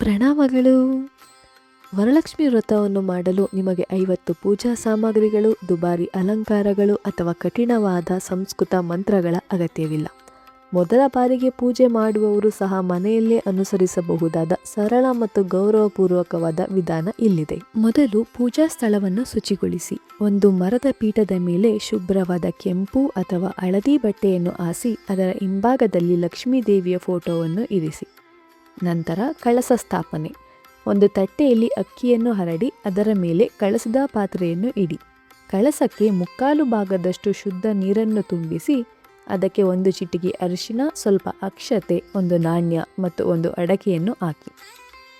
ಪ್ರಣಾಮಗಳು. ವರಲಕ್ಷ್ಮಿ ವ್ರತವನ್ನು ಮಾಡಲು ನಿಮಗೆ 50 ಪೂಜಾ ಸಾಮಗ್ರಿಗಳು, ದುಬಾರಿ ಅಲಂಕಾರಗಳು ಅಥವಾ ಕಠಿಣವಾದ ಸಂಸ್ಕೃತ ಮಂತ್ರಗಳ ಅಗತ್ಯವಿಲ್ಲ. ಮೊದಲ ಬಾರಿಗೆ ಪೂಜೆ ಮಾಡುವವರು ಸಹ ಮನೆಯಲ್ಲೇ ಅನುಸರಿಸಬಹುದಾದ ಸರಳ ಮತ್ತು ಗೌರವಪೂರ್ವಕವಾದ ವಿಧಾನ ಇಲ್ಲಿದೆ. ಮೊದಲು ಪೂಜಾ ಸ್ಥಳವನ್ನು ಶುಚಿಗೊಳಿಸಿ. ಒಂದು ಮರದ ಪೀಠದ ಮೇಲೆ ಶುಭ್ರವಾದ ಕೆಂಪು ಅಥವಾ ಹಳದಿ ಬಟ್ಟೆಯನ್ನು ಹಾಸಿ ಅದರ ಹಿಂಭಾಗದಲ್ಲಿ ಲಕ್ಷ್ಮೀ ದೇವಿಯ ಫೋಟೋವನ್ನು ಇರಿಸಿ. ನಂತರ ಕಳಸ ಸ್ಥಾಪನೆ. ಒಂದು ತಟ್ಟೆಯಲ್ಲಿ ಅಕ್ಕಿಯನ್ನು ಹರಡಿ ಅದರ ಮೇಲೆ ಕಳಸದ ಪಾತ್ರೆಯನ್ನು ಇಡಿ. ಕಳಸಕ್ಕೆ 3/4 ಭಾಗದಷ್ಟು ಶುದ್ಧ ನೀರನ್ನು ತುಂಬಿಸಿ ಅದಕ್ಕೆ 1 ಚಿಟಿಕೆ ಅರಿಶಿನ, ಸ್ವಲ್ಪ ಅಕ್ಷತೆ, 1 ನಾಣ್ಯ ಮತ್ತು 1 ಅಡಕೆಯನ್ನು ಹಾಕಿ.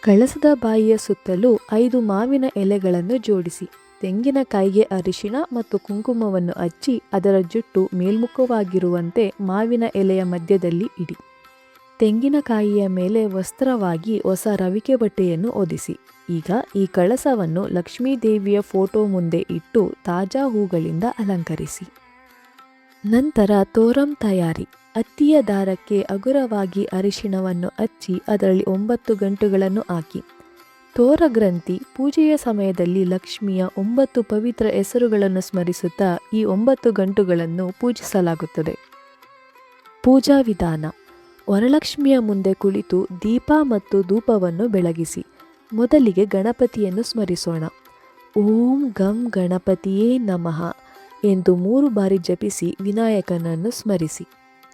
ಕಳಸದ ಬಾಯಿಯ ಸುತ್ತಲೂ 5 ಮಾವಿನ ಎಲೆಗಳನ್ನು ಜೋಡಿಸಿ ತೆಂಗಿನಕಾಯಿಗೆ ಅರಿಶಿನ ಮತ್ತು ಕುಂಕುಮವನ್ನು ಹಚ್ಚಿ ಅದರ ಜುಟ್ಟು ಮೇಲ್ಮುಖವಾಗಿರುವಂತೆ ಮಾವಿನ ಎಲೆಯ ಮಧ್ಯದಲ್ಲಿ ಇಡಿ. ತೆಂಗಿನಕಾಯಿಯ ಮೇಲೆ ವಸ್ತ್ರವಾಗಿ ಹೊಸ ರವಿಕೆ ಬಟ್ಟೆಯನ್ನು ಹೊದಿಸಿ. ಈಗ ಈ ಕಳಸವನ್ನು ಲಕ್ಷ್ಮೀ ದೇವಿಯ ಫೋಟೋ ಮುಂದೆ ಇಟ್ಟು ತಾಜಾ ಹೂಗಳಿಂದ ಅಲಂಕರಿಸಿ. ನಂತರ ತೋರಂ ತಯಾರಿ. ಹತ್ತಿಯ ದಾರಕ್ಕೆ ಹಗುರವಾಗಿ ಅರಿಶಿಣವನ್ನು ಹಚ್ಚಿ ಅದರಲ್ಲಿ 9 ಗಂಟುಗಳನ್ನು ಹಾಕಿ. ತೋರ ಗ್ರಂಥಿ. ಪೂಜೆಯ ಸಮಯದಲ್ಲಿ ಲಕ್ಷ್ಮಿಯ 9 ಪವಿತ್ರ ಹೆಸರುಗಳನ್ನು ಸ್ಮರಿಸುತ್ತಾ ಈ 9 ಗಂಟುಗಳನ್ನು ಪೂಜಿಸಲಾಗುತ್ತದೆ. ಪೂಜಾ ವಿಧಾನ. ವರಲಕ್ಷ್ಮಿಯ ಮುಂದೆ ಕುಳಿತು ದೀಪ ಮತ್ತು ಧೂಪವನ್ನು ಬೆಳಗಿಸಿ. ಮೊದಲಿಗೆ ಗಣಪತಿಯನ್ನು ಸ್ಮರಿಸೋಣ. ಓಂ ಗಂ ಗಣಪತಿಯೇ ನಮಃ ಎಂದು 3 ಬಾರಿ ಜಪಿಸಿ ವಿನಾಯಕನನ್ನು ಸ್ಮರಿಸಿ.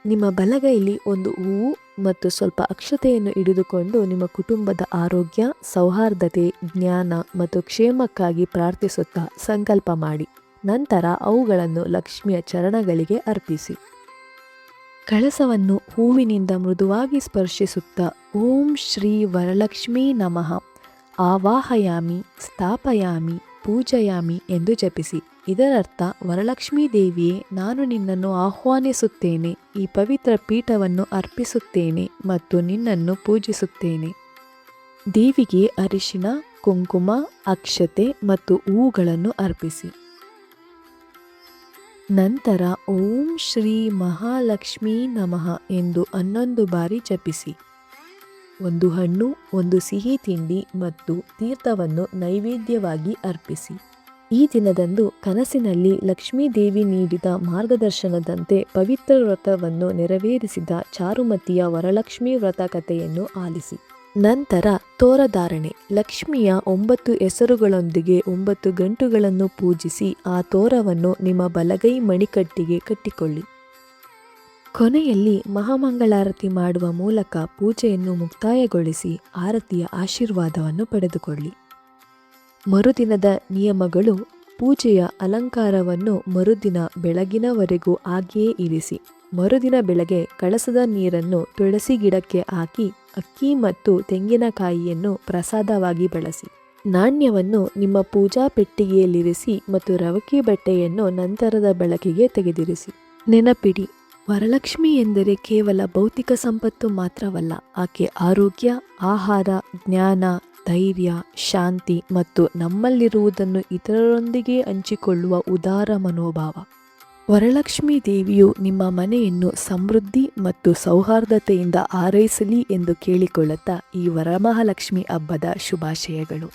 ನಿಮ್ಮ ಬಲಗೈಲಿ 1 ಹೂವು ಮತ್ತು ಸ್ವಲ್ಪ ಅಕ್ಷತೆಯನ್ನು ಹಿಡಿದುಕೊಂಡು ನಿಮ್ಮ ಕುಟುಂಬದ ಆರೋಗ್ಯ, ಸೌಹಾರ್ದತೆ, ಜ್ಞಾನ ಮತ್ತು ಕ್ಷೇಮಕ್ಕಾಗಿ ಪ್ರಾರ್ಥಿಸುತ್ತಾ ಸಂಕಲ್ಪ ಮಾಡಿ. ನಂತರ ಅವುಗಳನ್ನು ಲಕ್ಷ್ಮಿಯ ಚರಣಗಳಿಗೆ ಅರ್ಪಿಸಿ. ಕಳಸವನ್ನು ಹೂವಿನಿಂದ ಮೃದುವಾಗಿ ಸ್ಪರ್ಶಿಸುತ್ತಾ ಓಂ ಶ್ರೀ ವರಲಕ್ಷ್ಮೀ ನಮಃ ಆವಾಹಯಾಮಿ, ಸ್ಥಾಪಯಾಮಿ, ಪೂಜಯಾಮಿ ಎಂದು ಜಪಿಸಿ. ಇದರರ್ಥ, ವರಲಕ್ಷ್ಮೀ ದೇವಿಯೇ, ನಾನು ನಿನ್ನನ್ನು ಆಹ್ವಾನಿಸುತ್ತೇನೆ, ಈ ಪವಿತ್ರ ಪೀಠವನ್ನು ಅರ್ಪಿಸುತ್ತೇನೆ ಮತ್ತು ನಿನ್ನನ್ನು ಪೂಜಿಸುತ್ತೇನೆ. ದೇವಿಗೆ ಅರಿಶಿನ, ಕುಂಕುಮ, ಅಕ್ಷತೆ ಮತ್ತು ಹೂಗಳನ್ನು ಅರ್ಪಿಸಿ. ನಂತರ ಓಂ ಶ್ರೀ ಮಹಾಲಕ್ಷ್ಮೀ ನಮಃ ಎಂದು 11 ಬಾರಿ ಜಪಿಸಿ. 1 ಹಣ್ಣು, 1 ಸಿಹಿ ತಿಂಡಿ ಮತ್ತು ತೀರ್ಥವನ್ನು ನೈವೇದ್ಯವಾಗಿ ಅರ್ಪಿಸಿ. ಈ ದಿನದಂದು ಕನಸಿನಲ್ಲಿ ಲಕ್ಷ್ಮೀ ದೇವಿ ನೀಡಿದ ಮಾರ್ಗದರ್ಶನದಂತೆ ಪವಿತ್ರ ವ್ರತವನ್ನು ನೆರವೇರಿಸಿದ ಚಾರುಮತಿಯ ವರಲಕ್ಷ್ಮಿ ವ್ರತ ಕಥೆಯನ್ನು ಆಲಿಸಿ. ನಂತರ ತೋರಧಾರಣೆ. ಲಕ್ಷ್ಮಿಯ 9 ಹೆಸರುಗಳೊಂದಿಗೆ 9 ಗಂಟುಗಳನ್ನು ಪೂಜಿಸಿ ಆ ತೋರವನ್ನು ನಿಮ್ಮ ಬಲಗೈ ಮಣಿಕಟ್ಟಿಗೆ ಕಟ್ಟಿಕೊಳ್ಳಿ. ಕೊನೆಯಲ್ಲಿ ಮಹಾಮಂಗಳಾರತಿ ಮಾಡುವ ಮೂಲಕ ಪೂಜೆಯನ್ನು ಮುಕ್ತಾಯಗೊಳಿಸಿ ಆರತಿಯ ಆಶೀರ್ವಾದವನ್ನು ಪಡೆದುಕೊಳ್ಳಿ. ಮರುದಿನದ ನಿಯಮಗಳು. ಪೂಜೆಯ ಅಲಂಕಾರವನ್ನು ಮರುದಿನ ಬೆಳಗಿನವರೆಗೂ ಹಾಗೆಯೇ ಇರಿಸಿ. ಮರುದಿನ ಬೆಳಗ್ಗೆ ಕಳಸದ ನೀರನ್ನು ತುಳಸಿ ಗಿಡಕ್ಕೆ ಹಾಕಿ ಅಕ್ಕಿ ಮತ್ತು ತೆಂಗಿನಕಾಯಿಯನ್ನು ಪ್ರಸಾದವಾಗಿ ಬಳಸಿ. ನಾಣ್ಯವನ್ನು ನಿಮ್ಮ ಪೂಜಾ ಪೆಟ್ಟಿಗೆಯಲ್ಲಿರಿಸಿ ಮತ್ತು ರವಿಕೆ ಬಟ್ಟೆಯನ್ನು ನಂತರದ ಬಳಕೆಗೆ ತೆಗೆದಿರಿಸಿ. ನೆನಪಿಡಿ, ವರಲಕ್ಷ್ಮಿ ಎಂದರೆ ಕೇವಲ ಭೌತಿಕ ಸಂಪತ್ತು ಮಾತ್ರವಲ್ಲ, ಆಕೆ ಆರೋಗ್ಯ, ಆಹಾರ, ಜ್ಞಾನ, ಧೈರ್ಯ, ಶಾಂತಿ ಮತ್ತು ನಮ್ಮಲ್ಲಿರುವುದನ್ನು ಇತರರೊಂದಿಗೆ ಹಂಚಿಕೊಳ್ಳುವ ಉದಾರ ಮನೋಭಾವ. ವರಲಕ್ಷ್ಮೀ ದೇವಿಯು ನಿಮ್ಮ ಮನೆಯನ್ನು ಸಮೃದ್ಧಿ ಮತ್ತು ಸೌಹಾರ್ದತೆಯಿಂದ ಆರೈಸಲಿ ಎಂದು ಕೇಳಿಕೊಳ್ಳುತ್ತಾ ಈ ವರಮಹಾಲಕ್ಷ್ಮಿ ಹಬ್ಬದ ಶುಭಾಶಯಗಳು.